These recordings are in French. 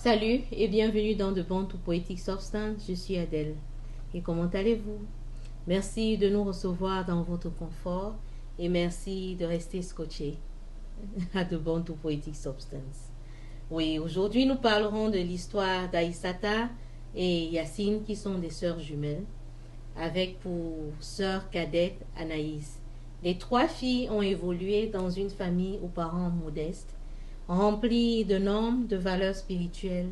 Salut et bienvenue dans The Born to Poetic Substance, je suis Adèle. Et comment allez-vous? Merci de nous recevoir dans votre confort et merci de rester scotché à The Born to Poetic Substance. Oui, aujourd'hui nous parlerons de l'histoire d'Aïssata et Yacine qui sont des sœurs jumelles, avec pour sœur cadette Anaïs. Les trois filles ont évolué dans une famille aux parents modestes, remplie de normes, de valeurs spirituelles,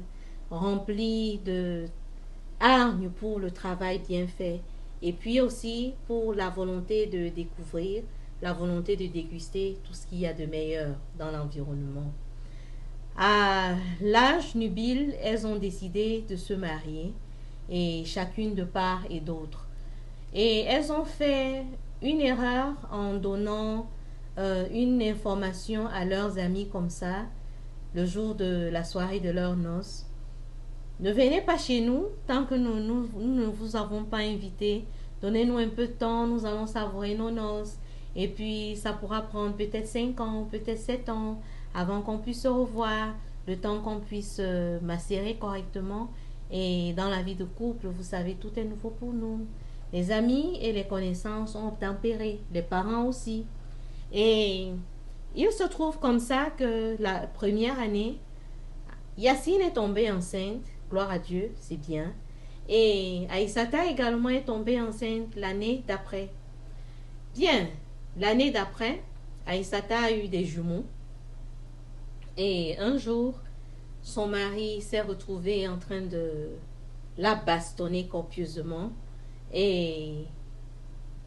remplie de hargne pour le travail bien fait, et puis aussi pour la volonté de découvrir, la volonté de déguster tout ce qu'il y a de meilleur dans l'environnement. À l'âge nubile, elles ont décidé de se marier, et chacune de part et d'autre. Et elles ont fait une erreur en donnant une information à leurs amis comme ça, le jour de la soirée de leurs noces. Ne venez pas chez nous tant que nous ne vous avons pas invité. Donnez-nous un peu de temps, nous allons savourer nos noces. Et puis, ça pourra prendre peut-être 5 ans, peut-être 7 ans, avant qu'on puisse se revoir, le temps qu'on puisse macérer correctement. Et dans la vie de couple, vous savez, tout est nouveau pour nous. Les amis et les connaissances ont tempéré, les parents aussi. Et il se trouve comme ça que la première année, Yacine est tombée enceinte, gloire à Dieu, c'est bien. Et Aïssata également est tombée enceinte l'année d'après. Bien, l'année d'après, Aïssata a eu des jumeaux. Et un jour, son mari s'est retrouvé en train de la bastonner copieusement. Et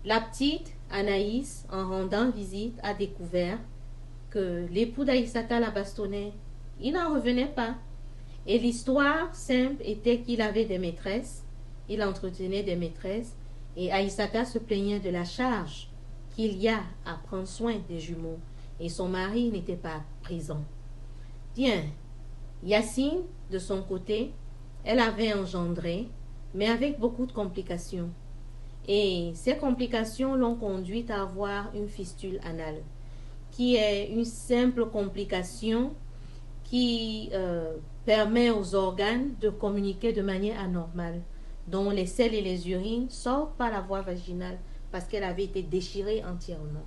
la petite Anaïs, en rendant visite, a découvert que l'époux d'Aïssata la bastonnait. Il n'en revenait pas. Et l'histoire simple était qu'il avait des maîtresses, il entretenait des maîtresses, et Aïssata se plaignait de la charge qu'il y a à prendre soin des jumeaux, et son mari n'était pas présent. Bien, Yacine, de son côté, elle avait engendré, mais avec beaucoup de complications. Et ces complications l'ont conduite à avoir une fistule anale, qui est une simple complication qui permet aux organes de communiquer de manière anormale, dont les selles et les urines sortent par la voie vaginale parce qu'elle avait été déchirée entièrement.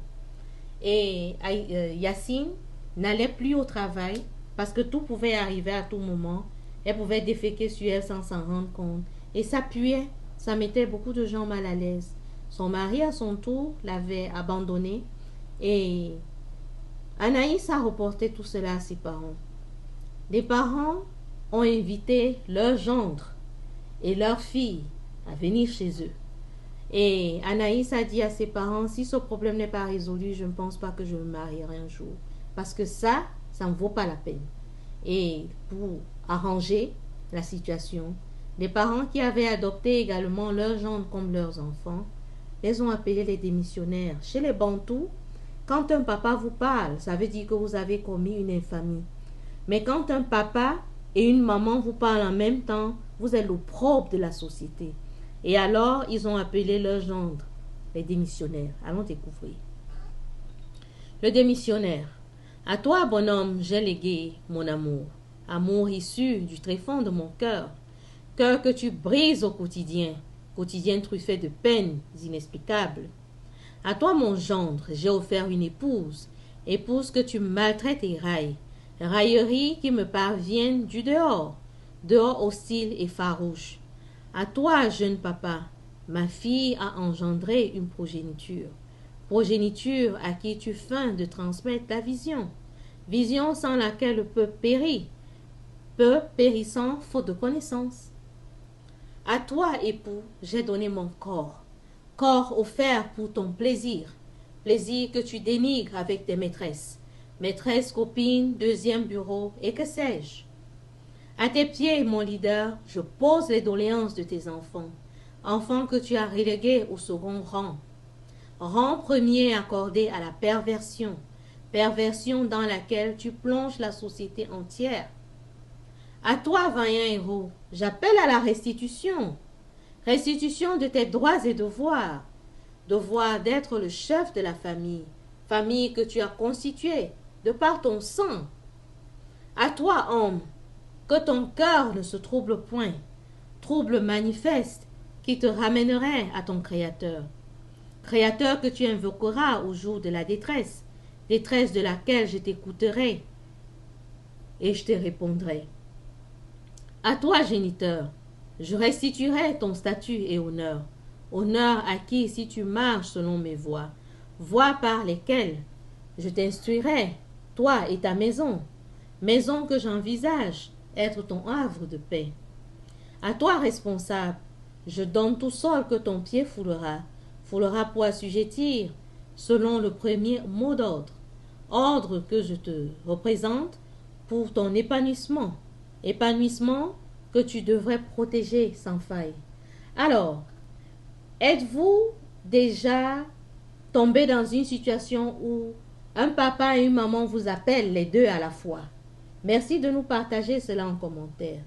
Et Yacine n'allait plus au travail parce que tout pouvait arriver à tout moment. Elle pouvait déféquer sur elle sans s'en rendre compte. Et ça puait, ça mettait beaucoup de gens mal à l'aise. Son mari, à son tour, l'avait abandonnée et Anaïs a reporté tout cela à ses parents. Les parents ont invité leur gendre et leur fille à venir chez eux. Et Anaïs a dit à ses parents, si ce problème n'est pas résolu, je ne pense pas que je me marierai un jour. Parce que ça ne vaut pas la peine. Et pour arranger la situation, les parents qui avaient adopté également leurs gendres comme leurs enfants, les ont appelés les démissionnaires. Chez les Bantous, quand un papa vous parle, ça veut dire que vous avez commis une infamie. Mais quand un papa et une maman vous parlent en même temps, vous êtes l'opprobre de la société. Et alors, ils ont appelé leur gendre, les démissionnaires. Allons découvrir. Le démissionnaire. À toi, bonhomme, j'ai légué mon amour. Amour issu du tréfonds de mon cœur. Cœur que tu brises au quotidien. Quotidien truffé de peines inexplicables. À toi, mon gendre, j'ai offert une épouse. Épouse que tu maltraites et railles. Railleries qui me parviennent du dehors. Dehors hostile et farouche. À toi, jeune papa, ma fille a engendré une progéniture. Progéniture à qui tu feins de transmettre ta vision. Vision sans laquelle le peuple périt. Peuple périssant faute de connaissance. À toi, époux, j'ai donné mon corps. Corps offert pour ton plaisir. Plaisir que tu dénigres avec tes maîtresses. Maîtresse, copine, deuxième bureau, et que sais-je. À tes pieds, mon leader, je pose les doléances de tes enfants. Enfants que tu as relégués au second rang. Rang premier accordé à la perversion. Perversion dans laquelle tu plonges la société entière. À toi, vaillant héros, j'appelle à la restitution. Restitution de tes droits et devoirs. Devoir d'être le chef de la famille. Famille que tu as constituée de par ton sang. À toi, homme, Que ton cœur ne se trouble point, trouble manifeste qui te ramènerait à ton Créateur. Créateur que tu invoqueras au jour de la détresse, détresse de laquelle je t'écouterai et je te répondrai. À toi, géniteur, je restituerai ton statut et honneur, honneur acquis si tu marches selon mes voies, voies par lesquelles je t'instruirai, toi et ta maison, maison que j'envisage être ton havre de paix. À toi, responsable, je donne tout sol que ton pied foulera pour assujettir, selon le premier mot d'ordre, ordre que je te représente pour ton épanouissement, épanouissement que tu devrais protéger sans faille. Alors, êtes-vous déjà tombé dans une situation où un papa et une maman vous appellent les deux à la fois? Merci de nous partager cela en commentaire.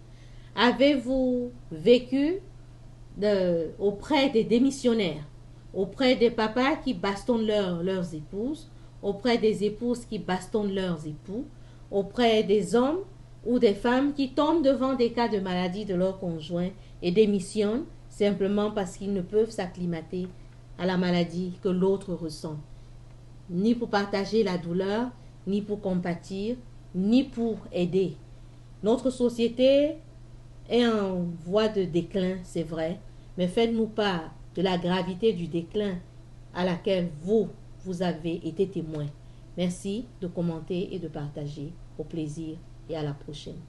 Avez-vous vécu auprès des démissionnaires, auprès des papas qui bastonnent leurs épouses, auprès des épouses qui bastonnent leurs époux, auprès des hommes ou des femmes qui tombent devant des cas de maladie de leur conjoint et démissionnent simplement parce qu'ils ne peuvent s'acclimater à la maladie que l'autre ressent, ni pour partager la douleur, ni pour compatir, ni pour aider. Notre société est en voie de déclin, c'est vrai, mais faites-nous part de la gravité du déclin à laquelle vous avez été témoin. Merci de commenter et de partager. Au plaisir et à la prochaine.